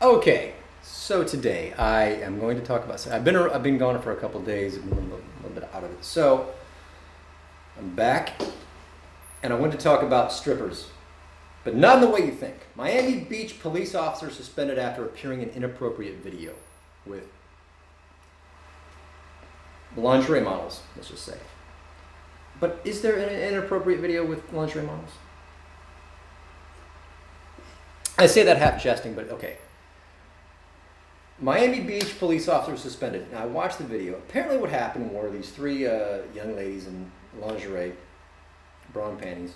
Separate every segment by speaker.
Speaker 1: Okay, so today I am going to talk about. I've been gone for a couple of days. I've been a little bit out of it. So I'm back, and I want to talk about strippers, but not in the way you think. Miami Beach police officer suspended after appearing in inappropriate video with lingerie models. Let's just say. But is there an inappropriate video with lingerie models? I say that half jesting, but okay. Miami Beach police officer suspended. Now I watched the video. Apparently what happened were these three young ladies in lingerie, bra and panties,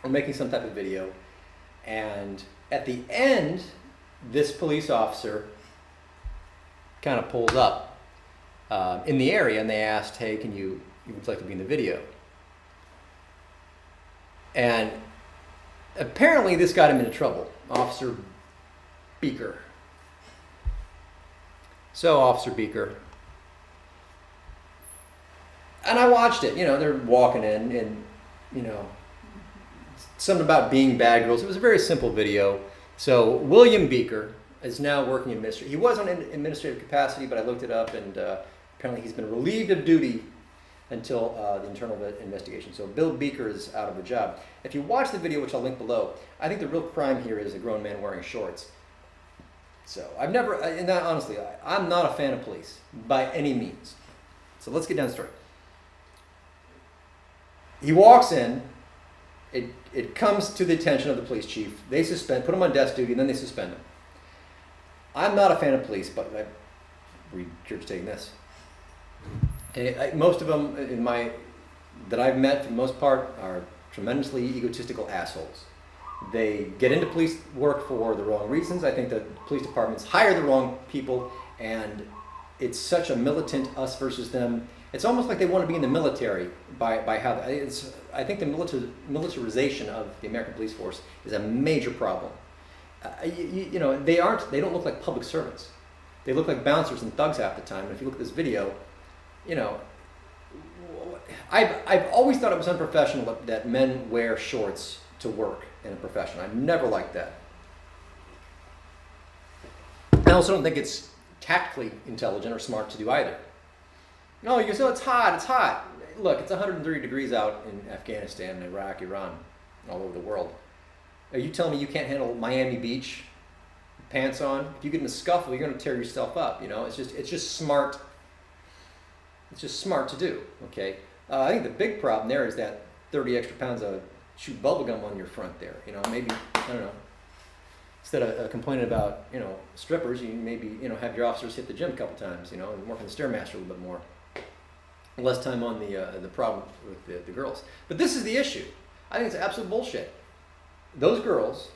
Speaker 1: were making some type of video. And at the end, this police officer kind of pulls up in the area and they asked, hey, would you like to be in the video? And apparently this got him into trouble. Officer Beaker. So, Officer Beaker. And I watched it. They're walking in and, something about being bad girls. It was a very simple video. So, William Beaker is now working in administrative. He was on an administrative capacity, but I looked it up and apparently he's been relieved of duty until the internal investigation. So, Bill Beaker is out of a job. If you watch the video, which I'll link below, I think the real crime here is a grown man wearing shorts. So honestly, I'm not a fan of police by any means. So let's get down to the story. He walks in, it comes to the attention of the police chief. They put him on desk duty, and then they suspend him. I'm not a fan of police, but I'm regurgitating this. Most of them that I've met, for the most part, are tremendously egotistical assholes. They get into police work for the wrong reasons. I think that police departments hire the wrong people, and it's such a militant us versus them. It's almost like they want to be in the military by how it's. I think the militarization of the American police force is a major problem. They don't look like public servants. They look like bouncers and thugs half the time. And if you look at this video, I've always thought it was unprofessional that men wear shorts to work in a profession. I've never liked that. I also don't think it's tactically intelligent or smart to do either. No, you say, it's hot. Look, it's 130 degrees out in Afghanistan, Iraq, Iran, all over the world. Are you telling me you can't handle Miami Beach, pants on? If you get in a scuffle, you're going to tear yourself up. It's just smart. It's just smart to do. Okay. I think the big problem there is that 30 extra pounds of shoot bubble gum on your front there. Maybe, I don't know. Instead of complaining about, strippers, you maybe, have your officers hit the gym a couple times, and work on the Stairmaster a little bit more. Less time on the problem with the girls. But this is the issue. I think it's absolute bullshit. Those girls,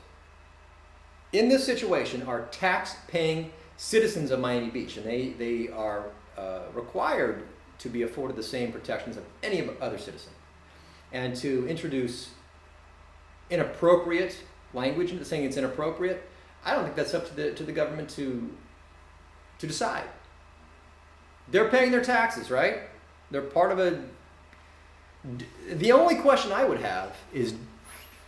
Speaker 1: in this situation, are tax-paying citizens of Miami Beach, and they are required to be afforded the same protections of any other citizen. And to introduce inappropriate language into saying it's inappropriate, I don't think that's up to the government to decide. They're paying their taxes, right? They're part of a. The only question I would have is,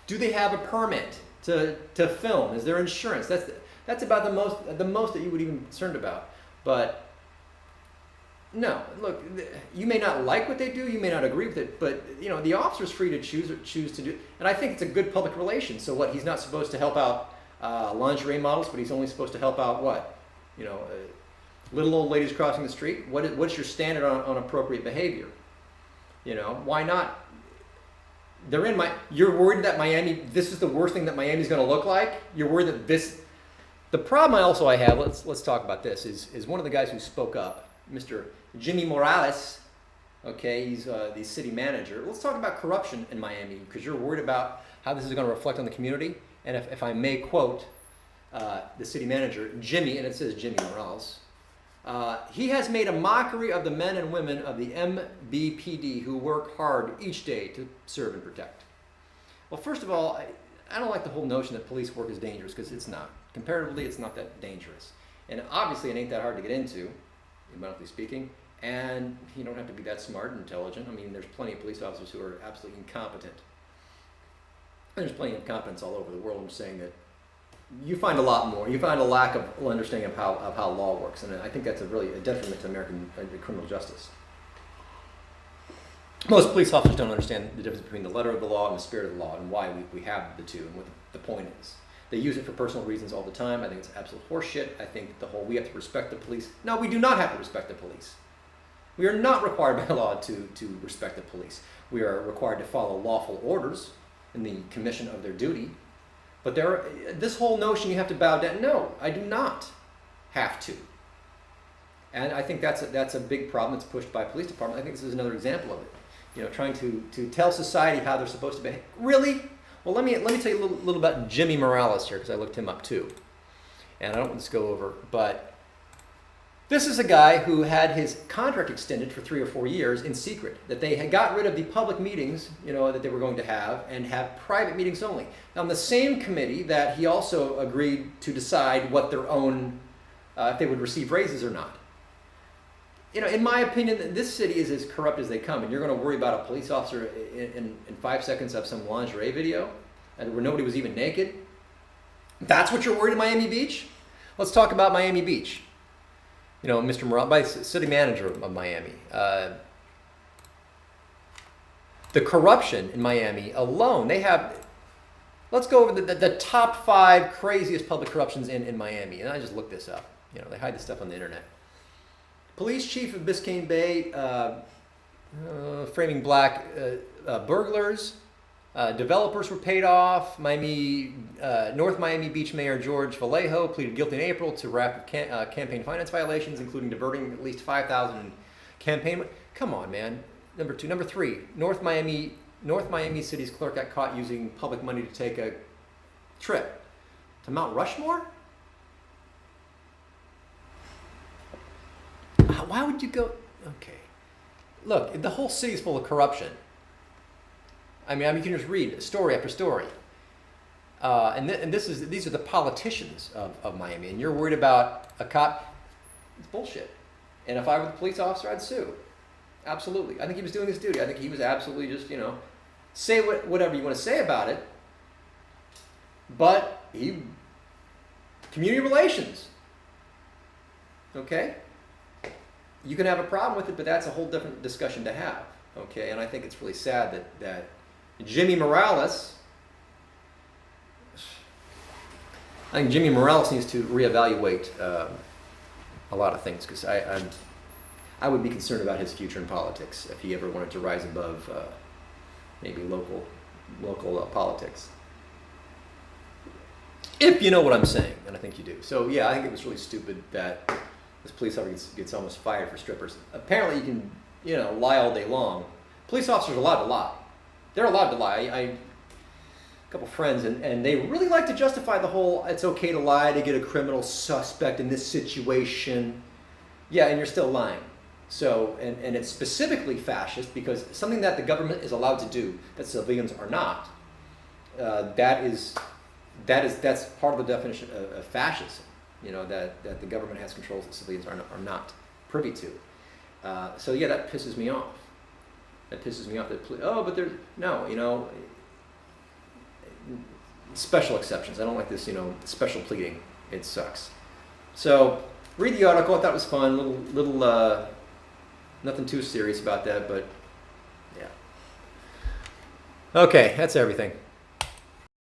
Speaker 1: do they have a permit to film? Is there insurance? That's about the most that you would even be concerned about. But no, look, you may not like what they do, you may not agree with it, but the officer's free to choose to do. And I think it's a good public relation. So what? He's not supposed to help out lingerie models, but he's only supposed to help out what? Little old ladies crossing the street. What's your standard on appropriate behavior? Why not? You're worried that Miami. This is the worst thing that Miami's going to look like. You're worried that this. The problem I have. Let's talk about this. Is one of the guys who spoke up, Mr. Jimmy Morales. Okay, he's the city manager. Let's talk about corruption in Miami, because you're worried about how this is going to reflect on the community. And if I may quote the city manager, Jimmy, and it says Jimmy Morales, he has made a mockery of the men and women of the MBPD who work hard each day to serve and protect. Well, first of all, I don't like the whole notion that police work is dangerous, because it's not. Comparatively, it's not that dangerous. And obviously, it ain't that hard to get into, medically speaking. And you don't have to be that smart and intelligent. I mean, there's plenty of police officers who are absolutely incompetent. And there's plenty of incompetence all over the world. I'm saying that you find a lot more. You find a lack of understanding of how law works, and I think that's a detriment to American criminal justice. Most police officers don't understand the difference between the letter of the law and the spirit of the law, and why we have the two, and what the point is. They use it for personal reasons all the time. I think it's absolute horseshit. I think the whole we have to respect the police. No, we do not have to respect the police. We are not required by law to respect the police. We are required to follow lawful orders in the commission of their duty. But this whole notion you have to bow down, no, I do not have to. And I think that's a big problem that's pushed by police departments. I think this is another example of it. You know, trying to tell society how they're supposed to behave. Really? Well, let me tell you a little about Jimmy Morales here, because I looked him up too. And I don't want this to go over, but this is a guy who had his contract extended for 3 or 4 years in secret, that they had got rid of the public meetings, you know, that they were going to have, and have private meetings only. Now, on the same committee that he also agreed to decide what their own, if they would receive raises or not. You know, in my opinion, this city is as corrupt as they come, and you're going to worry about a police officer in 5 seconds of some lingerie video, and where nobody was even naked. That's what you're worried at Miami Beach? Let's talk about Miami Beach. You know, Mr. Morales, by city manager of Miami. The corruption in Miami alone, they have, let's go over the top 5 craziest public corruptions in Miami. And I just looked this up. You know, they hide this stuff on the internet. Police chief of Biscayne Bay, framing black burglars. Developers were paid off. North Miami Beach Mayor George Vallejo pleaded guilty in April to rap campaign finance violations, including diverting at least $5,000 in campaign. Come on, man. Number 2. Number 3. North Miami City's clerk got caught using public money to take a trip to Mount Rushmore. Why would you go? Okay. Look, the whole city's full of corruption. I mean, you can just read story after story. These are the politicians of Miami, and you're worried about a cop. It's bullshit. And if I were the police officer, I'd sue. Absolutely. I think he was doing his duty. I think he was absolutely just, you know, say whatever you want to say about it, but community relations. Okay? You can have a problem with it, but that's a whole different discussion to have. Okay? And I think it's really sad that Jimmy Morales, I think Jimmy Morales needs to reevaluate a lot of things, because I would be concerned about his future in politics if he ever wanted to rise above maybe local politics. If you know what I'm saying, and I think you do. So yeah, I think it was really stupid that this police officer gets almost fired for strippers. Apparently you can, you know, lie all day long. Police officers are allowed to lie. They're allowed to lie. A couple friends, and they really like to justify the whole, it's okay to lie to get a criminal suspect in this situation. Yeah, and you're still lying. So, and it's specifically fascist, because something that the government is allowed to do that civilians are not, that's part of the definition of fascism. You know, that the government has controls that civilians are not privy to. So yeah, that pisses me off. That pisses me off. But there's no, you know, special exceptions. I don't like this, you know, special pleading. It sucks. So read the article. I thought it was fun. Little nothing too serious about that, but yeah. Okay, that's everything.